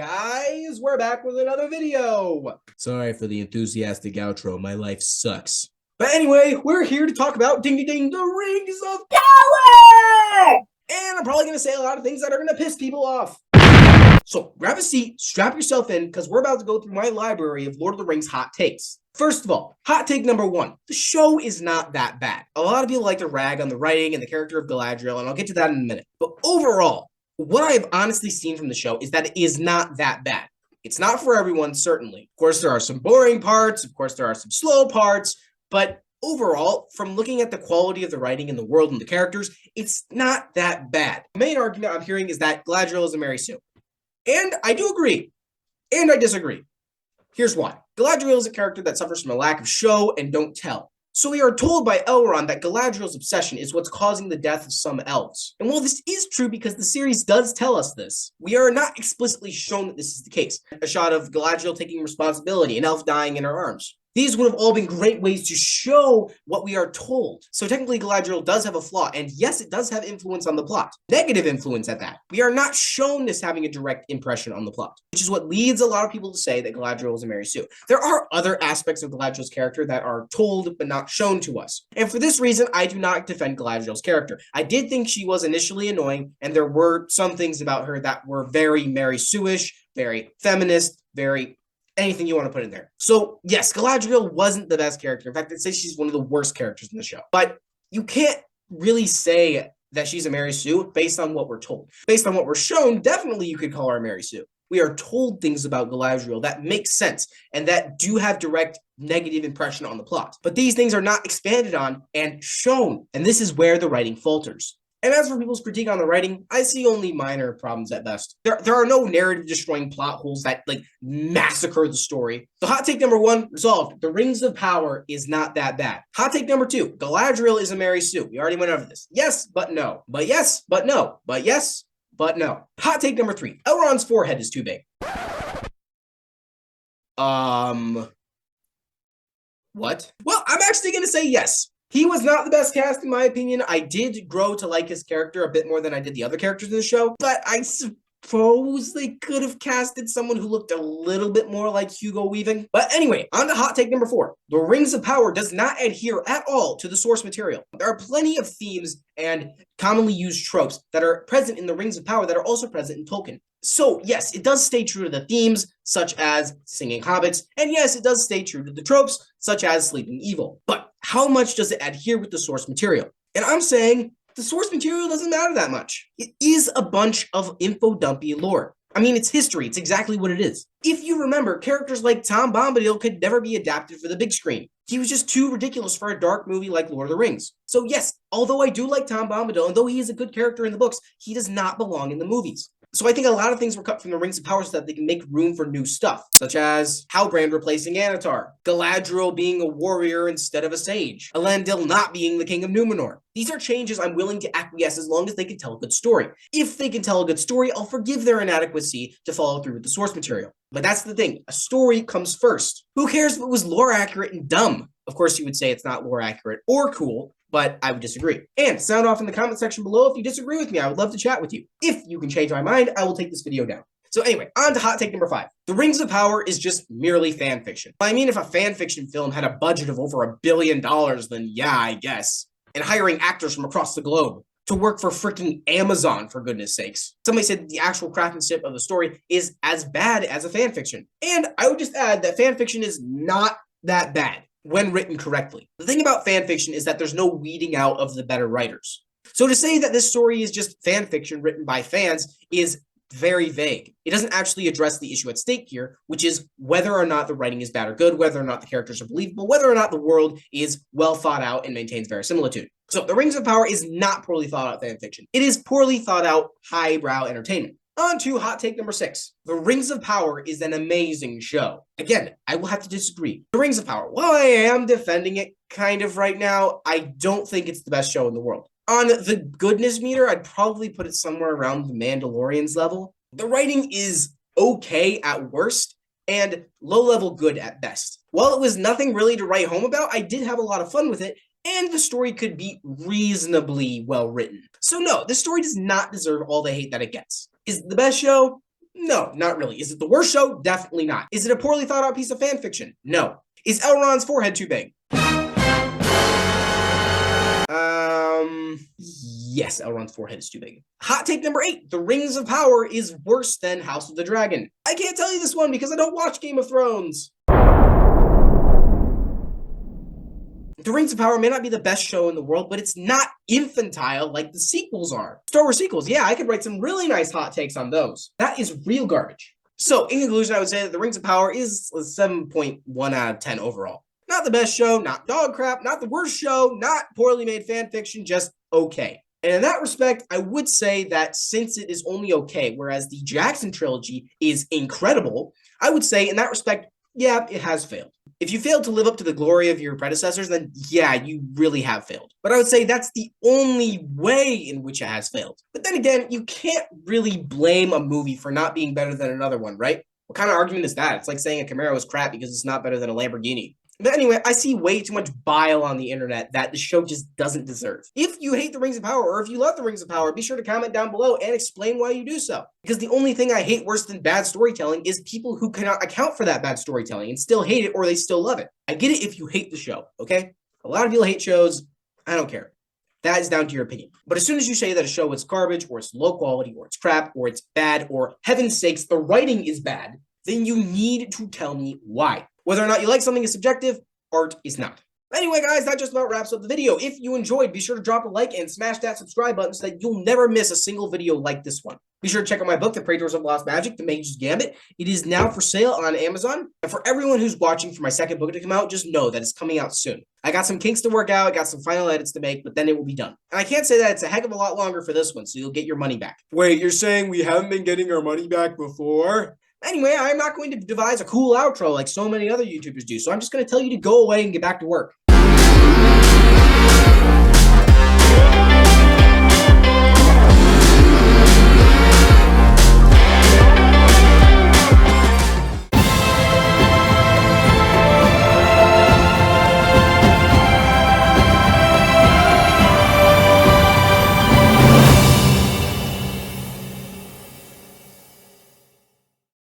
guys, we're back with another video. Sorry for the enthusiastic outro, my life sucks. But anyway, we're here to talk about Ding Ding Ding, the Rings of Power! And I'm probably going to say a lot of things that are going to piss people off. So grab a seat, strap yourself in, because we're about to go through my library of Lord of the Rings hot takes. First of all, hot take number one, the show is not that bad. A lot of people like to rag on the writing and the character of Galadriel, and I'll get to that in a minute. But overall, what I've honestly seen from the show is that it is not that bad. It's not for everyone, certainly. Of course, there are some boring parts. Of course, there are some slow parts. But overall, from looking at the quality of the writing and the world and the characters, it's not that bad. The main argument I'm hearing is that Galadriel is a Mary Sue. And I do agree. And I disagree. Here's why. Galadriel is a character that suffers from a lack of show and don't tell. So we are told by Elrond that Galadriel's obsession is what's causing the death of some elves. And while this is true because the series does tell us this, we are not explicitly shown that this is the case. A shot of Galadriel taking responsibility, an elf dying in her arms. These would have all been great ways to show what we are told. So technically Galadriel does have a flaw, and yes, it does have influence on the plot. Negative influence at that. We are not shown this having a direct impression on the plot, which is what leads a lot of people to say that Galadriel is a Mary Sue. There are other aspects of Galadriel's character that are told but not shown to us. And for this reason, I do not defend Galadriel's character. I did think she was initially annoying, and there were some things about her that were very Mary Sue-ish, very feminist, very anything you want to put in there. So yes, Galadriel wasn't the best character. In fact, I'd say she's one of the worst characters in the show. But you can't really say that she's a Mary Sue based on what we're told. Based on what we're shown, definitely you could call her a Mary Sue. We are told things about Galadriel that make sense and that do have direct negative impression on the plot. But these things are not expanded on and shown. And this is where the writing falters. And as for people's critique on the writing, I see only minor problems at best. There are no narrative-destroying plot holes that, massacre the story. So hot take number one, resolved. The Rings of Power is not that bad. Hot take number two, Galadriel is a Mary Sue. We already went over this. Yes, but no. But yes, but no. But yes, but no. Hot take number three, Elrond's forehead is too big. What? Well, I'm actually going to say yes. He was not the best cast, in my opinion. I did grow to like his character a bit more than I did the other characters in the show, but I suppose they could have casted someone who looked a little bit more like Hugo Weaving. But anyway, on to hot take number four. The Rings of Power does not adhere at all to the source material. There are plenty of themes and commonly used tropes that are present in the Rings of Power that are also present in Tolkien. So yes, it does stay true to the themes, such as singing hobbits, and yes, it does stay true to the tropes, such as sleeping evil. But how much does it adhere with the source material? And I'm saying the source material doesn't matter that much. It is a bunch of info-dumpy lore. I mean, it's history. It's exactly what it is. If you remember, characters like Tom Bombadil could never be adapted for the big screen. He was just too ridiculous for a dark movie like Lord of the Rings. So yes, although I do like Tom Bombadil, and though he is a good character in the books, he does not belong in the movies. So I think a lot of things were cut from the Rings of Power so that they can make room for new stuff, such as Halbrand replacing Annatar, Galadriel being a warrior instead of a sage, Elendil not being the king of Numenor. These are changes I'm willing to acquiesce as long as they can tell a good story. If they can tell a good story, I'll forgive their inadequacy to follow through with the source material. But that's the thing, a story comes first. Who cares if it was lore accurate and dumb? Of course you would say it's not lore accurate or cool, but I would disagree. And sound off in the comment section below if you disagree with me. I would love to chat with you. If you can change my mind, I will take this video down. So anyway, on to hot take number five. The Rings of Power is just merely fan fiction. I mean, if a fan fiction film had a budget of over $1 billion, then yeah, I guess. And hiring actors from across the globe to work for freaking Amazon, for goodness sakes. Somebody said the actual craftsmanship of the story is as bad as a fan fiction. And I would just add that fan fiction is not that bad when written correctly. The thing about fan fiction is that there's no weeding out of the better writers. So to say that this story is just fan fiction written by fans is very vague. It doesn't actually address the issue at stake here, which is whether or not the writing is bad or good, whether or not the characters are believable, whether or not the world is well thought out and maintains verisimilitude. So The Rings of Power is not poorly thought out fan fiction. It is poorly thought out highbrow entertainment. On to hot take number six. The Rings of Power is an amazing show. Again, I will have to disagree. The Rings of Power, while I am defending it kind of right now, I don't think it's the best show in the world. On the goodness meter, I'd probably put it somewhere around the Mandalorian's level. The writing is okay at worst and low-level good at best. While it was nothing really to write home about, I did have a lot of fun with it, and the story could be reasonably well written. So no, this story does not deserve all the hate that it gets. Is it the best show? No, not really. Is it the worst show? Definitely not. Is it a poorly thought out piece of fan fiction? No. Is Elrond's forehead too big? Yes, Elrond's forehead is too big. Hot take number 8. The Rings of Power is worse than House of the Dragon. I can't tell you this one because I don't watch Game of Thrones. The Rings of Power may not be the best show in the world, but it's not infantile like the sequels are. Star Wars sequels, yeah, I could write some really nice hot takes on those. That is real garbage. So, in conclusion, I would say that The Rings of Power is a 7.1 out of 10 overall. Not the best show, not dog crap, not the worst show, not poorly made fan fiction, just okay. And in that respect, I would say that since it is only okay, whereas the Jackson trilogy is incredible, I would say in that respect, yeah, it has failed. If you failed to live up to the glory of your predecessors, then yeah, you really have failed. But I would say that's the only way in which it has failed. But then again, you can't really blame a movie for not being better than another one, right? What kind of argument is that? It's like saying a Camaro is crap because it's not better than a Lamborghini. But anyway, I see way too much bile on the internet that the show just doesn't deserve. If you hate The Rings of Power or if you love The Rings of Power, be sure to comment down below and explain why you do so. Because the only thing I hate worse than bad storytelling is people who cannot account for that bad storytelling and still hate it or they still love it. I get it if you hate the show, okay? A lot of people hate shows. I don't care. That is down to your opinion. But as soon as you say that a show is garbage or it's low quality or it's crap or it's bad or heaven's sakes, the writing is bad, then you need to tell me why. Whether or not you like something is subjective, art is not. Anyway, guys, that just about wraps up the video. If you enjoyed, be sure to drop a like and smash that subscribe button so that you'll never miss a single video like this one. Be sure to check out my book, The Praetors of Lost Magic, The Mage's Gambit. It is now for sale on Amazon. And for everyone who's watching for my second book to come out, just know that it's coming out soon. I got some kinks to work out, I got some final edits to make, but then it will be done. And I can't say that it's a heck of a lot longer for this one, so you'll get your money back. Wait, you're saying we haven't been getting our money back before? Anyway, I'm not going to devise a cool outro like so many other YouTubers do, so I'm just going to tell you to go away and get back to work.